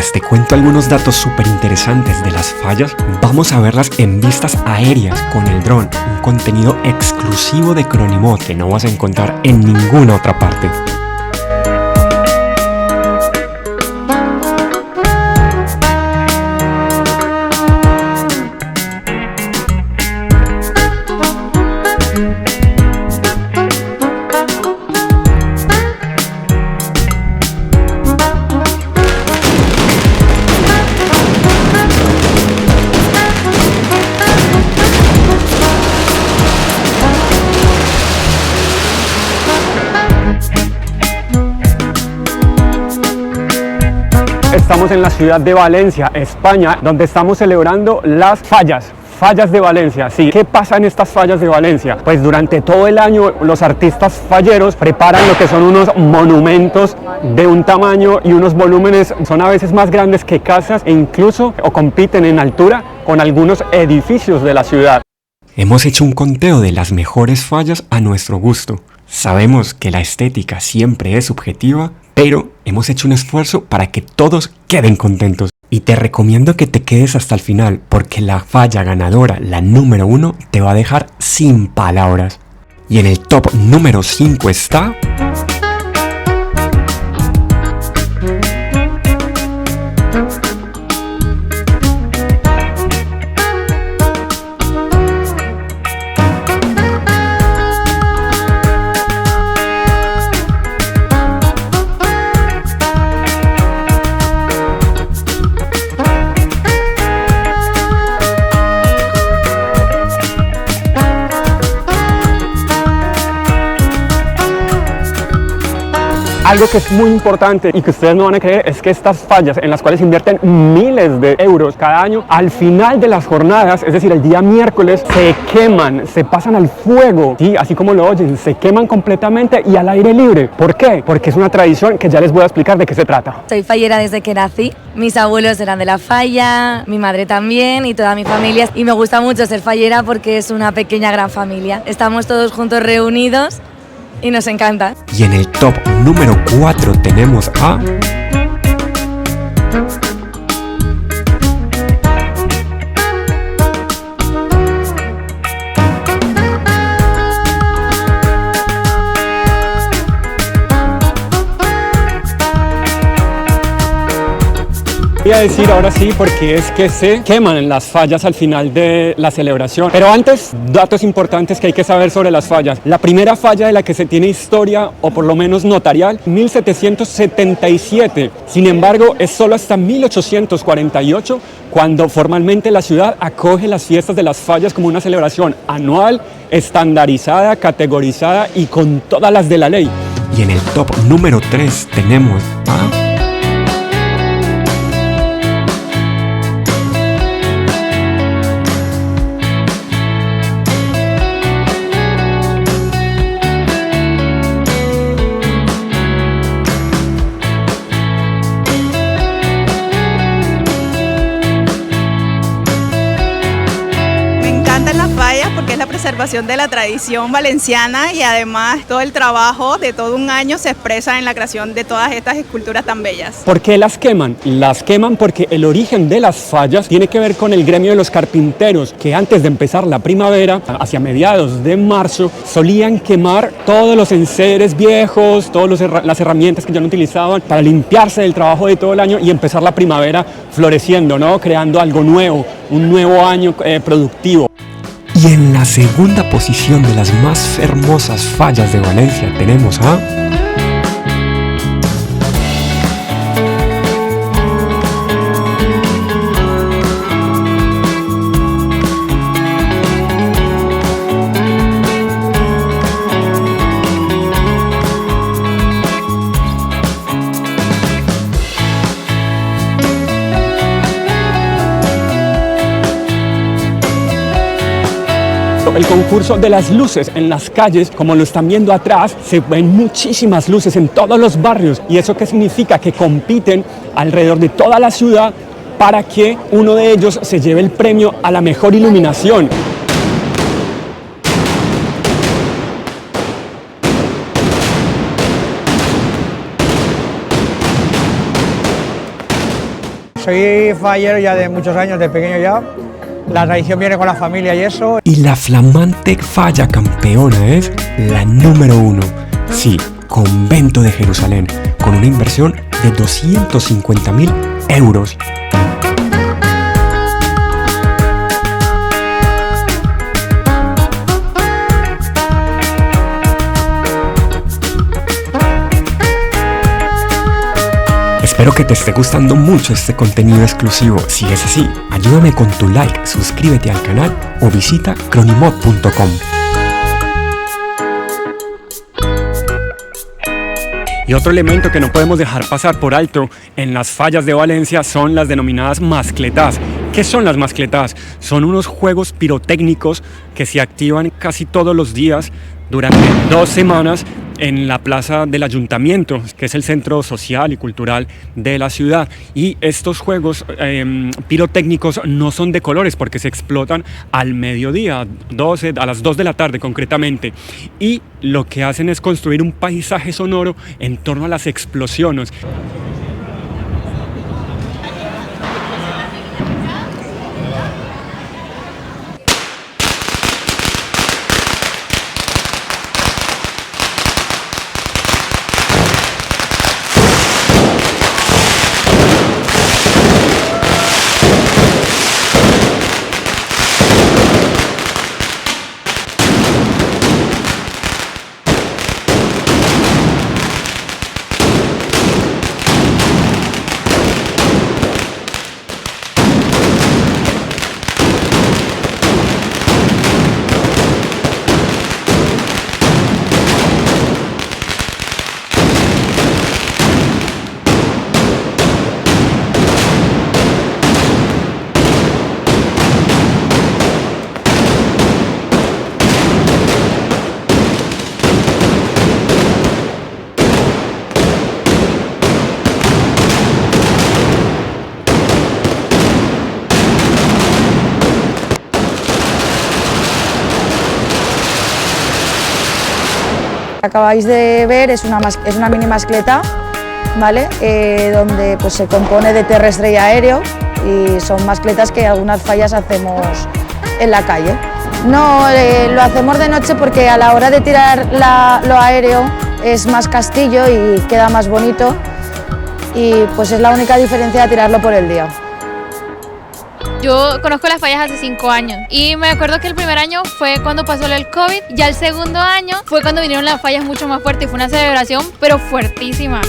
Mientras te cuento algunos datos súper interesantes de las fallas, vamos a verlas en vistas aéreas con el dron, un contenido exclusivo de Cronimo que no vas a encontrar en ninguna otra parte. Estamos en la ciudad de Valencia, España, donde estamos celebrando las fallas de Valencia. Sí, ¿qué pasa en estas fallas de Valencia? Pues durante todo el año los artistas falleros preparan lo que son unos monumentos de un tamaño y unos volúmenes, son a veces más grandes que casas e incluso o compiten en altura con algunos edificios de la ciudad. Hemos hecho un conteo de las mejores fallas a nuestro gusto. Sabemos que la estética siempre es subjetiva, pero hemos hecho un esfuerzo para que todos queden contentos. Y te recomiendo que te quedes hasta el final, porque la falla ganadora, la número 1, te va a dejar sin palabras. Y en el top número 5 está... Algo que es muy importante y que ustedes no van a creer es que estas fallas en las cuales invierten miles de euros cada año, al final de las jornadas, es decir, el día miércoles, se queman, se pasan al fuego, ¿sí? Así como lo oyen, se queman completamente y al aire libre. ¿Por qué? Porque es una tradición que ya les voy a explicar de qué se trata. Soy fallera desde que nací, mis abuelos eran de la falla, mi madre también y toda mi familia, y me gusta mucho ser fallera porque es una pequeña gran familia. Estamos todos juntos reunidos y nos encanta. Y en el top número 4 tenemos a... Voy a decir ahora sí porque es que se queman las fallas al final de la celebración. Pero antes, datos importantes que hay que saber sobre las fallas. La primera falla de la que se tiene historia, o por lo menos notarial, 1777. Sin embargo, es solo hasta 1848 cuando formalmente la ciudad acoge las fiestas de las fallas como una celebración anual, estandarizada, categorizada y con todas las de la ley. Y en el top número 3 tenemos a... Porque es la preservación de la tradición valenciana y además todo el trabajo de todo un año se expresa en la creación de todas estas esculturas tan bellas. ¿Por qué las queman? Las queman porque el origen de las fallas tiene que ver con el gremio de los carpinteros, que antes de empezar la primavera, hacia mediados de marzo, solían quemar todos los enseres viejos, todas las herramientas que ya no utilizaban para limpiarse del trabajo de todo el año y empezar la primavera floreciendo, ¿no? Creando algo nuevo, un nuevo año productivo. Y en la segunda posición de las más hermosas fallas de Valencia tenemos a... El concurso de las luces en las calles, como lo están viendo atrás, se ven muchísimas luces en todos los barrios. ¿Y eso qué significa? Que compiten alrededor de toda la ciudad para que uno de ellos se lleve el premio a la mejor iluminación. Soy fallero ya de muchos años, de pequeño ya. La tradición viene con la familia y eso. Y la flamante falla campeona es la número 1. Sí, Convento de Jerusalén, con una inversión de 250.000 euros. Espero que te esté gustando mucho este contenido exclusivo. Si es así, ayúdame con tu like, suscríbete al canal o visita cronimod.com. Y otro elemento que no podemos dejar pasar por alto en las fallas de Valencia son las denominadas mascletas. ¿Qué son las mascletas? Son unos juegos pirotécnicos que se activan casi todos los días durante 2 semanas en la plaza del ayuntamiento, que es el centro social y cultural de la ciudad. Y estos juegos pirotécnicos no son de colores porque se explotan al mediodía, a las 2 de la tarde concretamente. Y lo que hacen es construir un paisaje sonoro en torno a las explosiones. Acabáis de ver es una mini mascleta, ¿vale? Donde pues, se compone de terrestre y aéreo y son mascletas que algunas fallas hacemos en la calle. No, lo hacemos de noche porque a la hora de tirar lo aéreo es más castillo y queda más bonito y pues es la única diferencia de tirarlo por el día. Yo conozco las fallas hace 5 años y me acuerdo que el primer año fue cuando pasó el COVID, ya el segundo año fue cuando vinieron las fallas mucho más fuertes y fue una celebración pero fuertísima.